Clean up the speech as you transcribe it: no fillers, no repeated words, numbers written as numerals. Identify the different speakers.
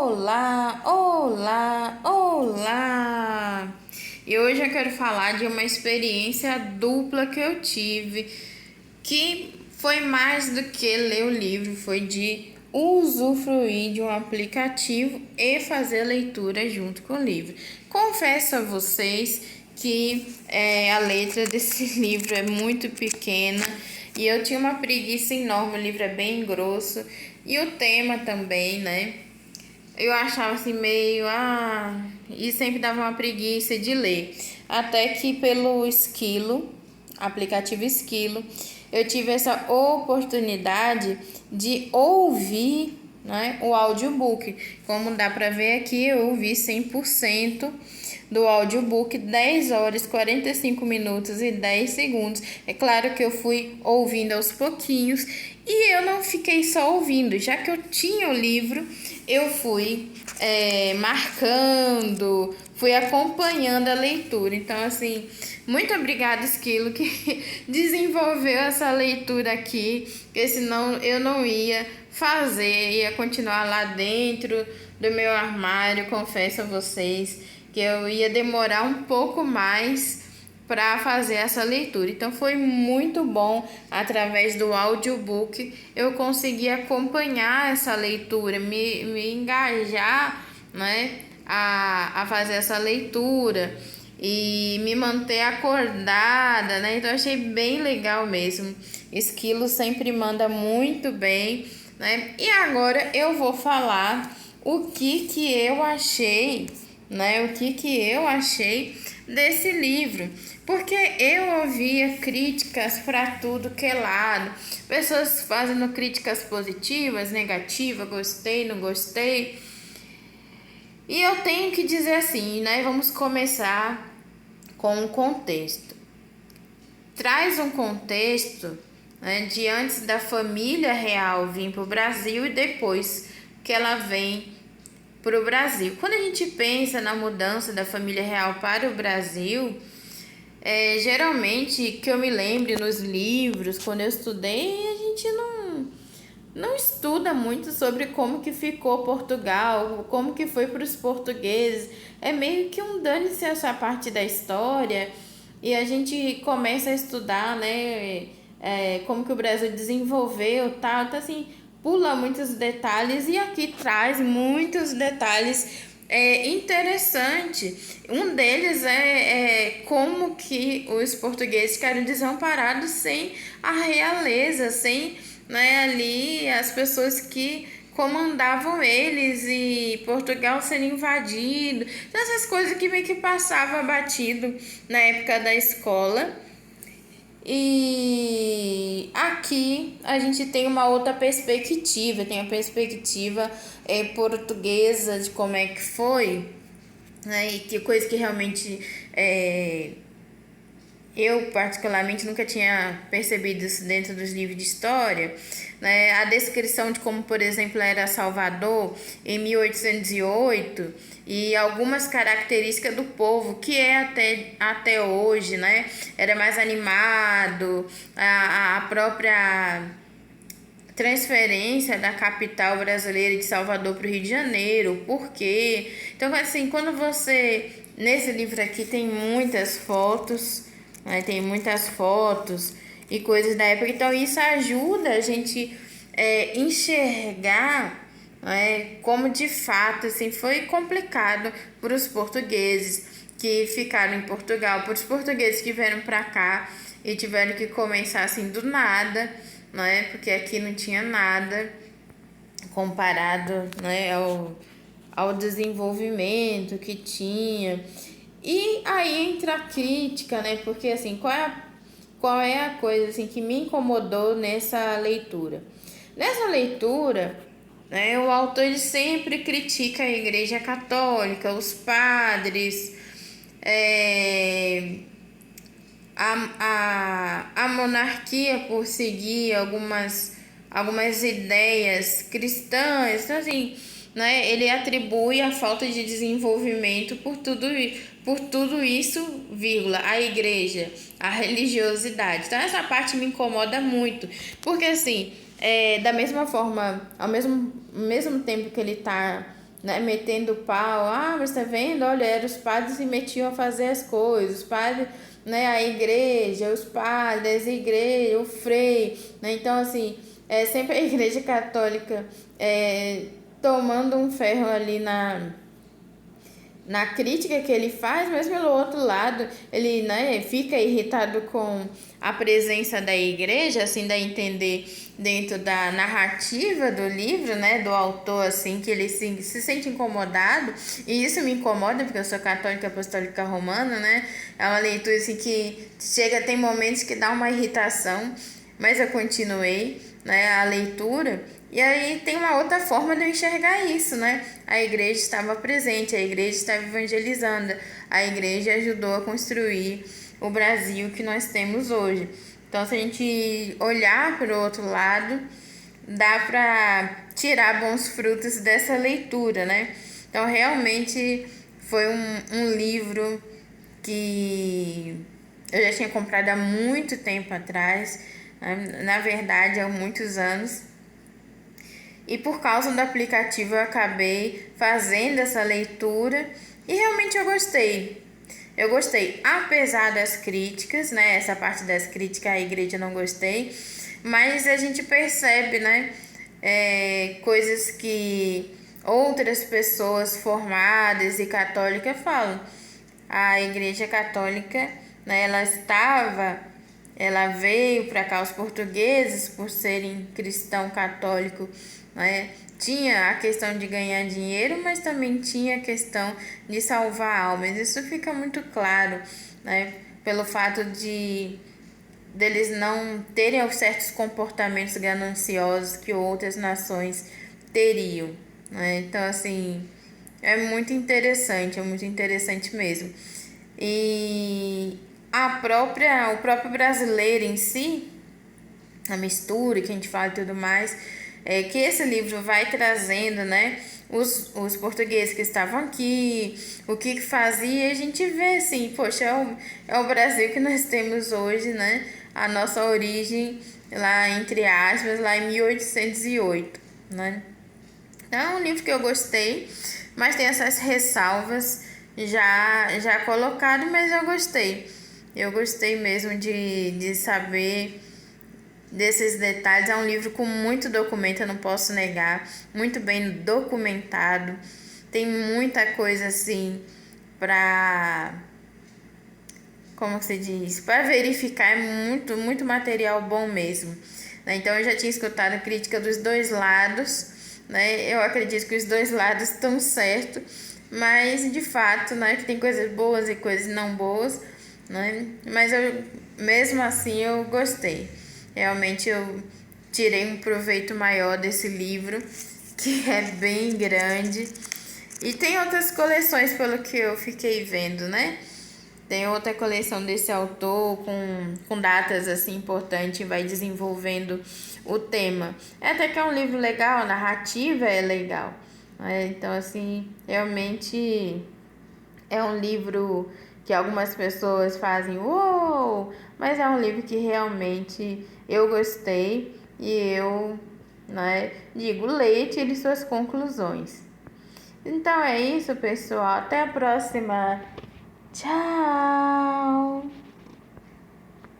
Speaker 1: Olá, olá, olá! E hoje eu quero falar de uma experiência dupla que eu tive, que foi mais do que ler o livro, foi de usufruir de um aplicativo e fazer leitura junto com o livro. Confesso a vocês que a letra desse livro é muito pequena e eu tinha uma preguiça enorme, o livro é bem grosso e o tema também, né? Eu achava assim meio, e sempre dava uma preguiça de ler. Até que pelo Esquilo, aplicativo Esquilo, eu tive essa oportunidade de ouvir, né, o audiobook. Como dá para ver aqui, eu ouvi 100% do audiobook, 10 horas, 45 minutos e 10 segundos. É claro que eu fui ouvindo aos pouquinhos e eu não fiquei só ouvindo, já que eu tinha o livro, eu fui marcando, fui acompanhando a leitura. Então, assim, muito obrigada, Esquilo, que desenvolveu essa leitura aqui, porque senão eu não ia fazer, ia continuar lá dentro do meu armário. Confesso a vocês que eu ia demorar um pouco mais para fazer essa leitura. Então foi muito bom, através do audiobook eu consegui acompanhar essa leitura, me engajar, né, a fazer essa leitura e me manter acordada, né? Então eu achei bem legal mesmo. Esquilo sempre manda muito bem, né? E agora eu vou falar o que eu achei, né? O que eu achei desse livro, porque eu ouvia críticas para tudo que é lado, pessoas fazendo críticas positivas, negativas, gostei, não gostei, e eu tenho que dizer assim, né? Vamos começar com um contexto. Traz um contexto, né, de antes da família real vir para o Brasil e depois que ela vem para o Brasil. Quando a gente pensa na mudança da família real para o Brasil, geralmente, que eu me lembre nos livros, quando eu estudei, a gente não estuda muito sobre como que ficou Portugal, como que foi para os portugueses. É meio que um dane-se essa parte da história e a gente começa a estudar, né, como que o Brasil desenvolveu, tal. Então, assim, pula muitos detalhes e aqui traz muitos detalhes interessante. Um deles é como que os portugueses ficaram desamparados sem a realeza, sem, né, ali as pessoas que comandavam eles e Portugal sendo invadido. Então, essas coisas que meio que passava batido na época da escola. E aqui a gente tem uma outra perspectiva, tem a perspectiva portuguesa de como é que foi, né? E que coisa que realmente eu particularmente nunca tinha percebido isso dentro dos livros de história, né? A descrição de como, por exemplo, era Salvador em 1808 e algumas características do povo que é até hoje, né? Era mais animado, a própria transferência da capital brasileira de Salvador para o Rio de Janeiro, por quê? Então, assim, quando você... Nesse livro aqui tem muitas fotos, né? Tem muitas fotos e coisas da época, então isso ajuda a gente enxergar, né, como de fato assim, foi complicado para os portugueses que ficaram em Portugal, para os portugueses que vieram para cá e tiveram que começar assim do nada, né, porque aqui não tinha nada comparado, né, ao desenvolvimento que tinha. E aí entra a crítica, né? Porque assim, qual é a coisa assim que me incomodou nessa leitura? Nessa leitura, né, o autor ele sempre critica a Igreja Católica, os padres, a monarquia por seguir algumas ideias cristãs. Então, assim, né, ele atribui a falta de desenvolvimento por tudo isso, vírgula, a igreja, a religiosidade. Então, essa parte me incomoda muito, porque, assim, da mesma forma, ao mesmo tempo que ele está né, metendo pau. Ah, mas tá vendo? Olha, eram os padres que metiam a fazer as coisas, os padres, né, a igreja, os padres, a igreja, o frei, né? Então, assim, sempre a igreja católica tomando um ferro ali na crítica que ele faz, mas pelo outro lado, ele, né, fica irritado com a presença da igreja, assim, dá a entender dentro da narrativa do livro, né, do autor, assim, que ele se sente incomodado, e isso me incomoda, porque eu sou católica apostólica romana, né, é uma leitura, assim, que tem momentos que dá uma irritação, mas eu continuei, né, a leitura. E aí tem uma outra forma de eu enxergar isso, né? A igreja estava presente, a igreja estava evangelizando, a igreja ajudou a construir o Brasil que nós temos hoje. Então, se a gente olhar para o outro lado, dá para tirar bons frutos dessa leitura, né? Então, realmente foi um livro que eu já tinha comprado há muito tempo atrás, né? Na verdade, há muitos anos. E por causa do aplicativo eu acabei fazendo essa leitura e realmente eu gostei. Eu gostei, apesar das críticas, né? Essa parte das críticas à igreja eu não gostei, mas a gente percebe, né? Coisas que outras pessoas formadas e católicas falam. A igreja católica, né? Ela veio para cá, os portugueses, por serem cristão católico, né? Tinha a questão de ganhar dinheiro, mas também tinha a questão de salvar almas. Isso fica muito claro, né? Pelo fato deles não terem certos comportamentos gananciosos que outras nações teriam, né? Então, assim, é muito interessante mesmo. E o próprio brasileiro em si, a mistura que a gente fala e tudo mais, que esse livro vai trazendo, né, os portugueses que estavam aqui, o que fazia, e a gente vê assim, poxa, é o Brasil que nós temos hoje, né, a nossa origem lá, entre aspas, lá em 1808, né. Então, é um livro que eu gostei, mas tem essas ressalvas já colocado, mas eu gostei. Eu gostei mesmo de saber desses detalhes. É um livro com muito documento, eu não posso negar, muito bem documentado. Tem muita coisa assim para, como que se diz, para verificar, é muito material bom mesmo, né? Então eu já tinha escutado a crítica dos dois lados, né? Eu acredito que os dois lados estão certos, mas de fato, né, que tem coisas boas e coisas não boas, né? Mas eu mesmo assim eu gostei. Realmente eu tirei um proveito maior desse livro, que é bem grande. E tem outras coleções pelo que eu fiquei vendo, né? Tem outra coleção desse autor com datas assim importantes e vai desenvolvendo o tema. Até que é um livro legal, a narrativa é legal, né? Então, assim, realmente é um livro que algumas pessoas fazem uou, mas é um livro que realmente eu gostei e eu, né, digo, leia e tire suas conclusões. Então é isso, pessoal. Até a próxima. Tchau!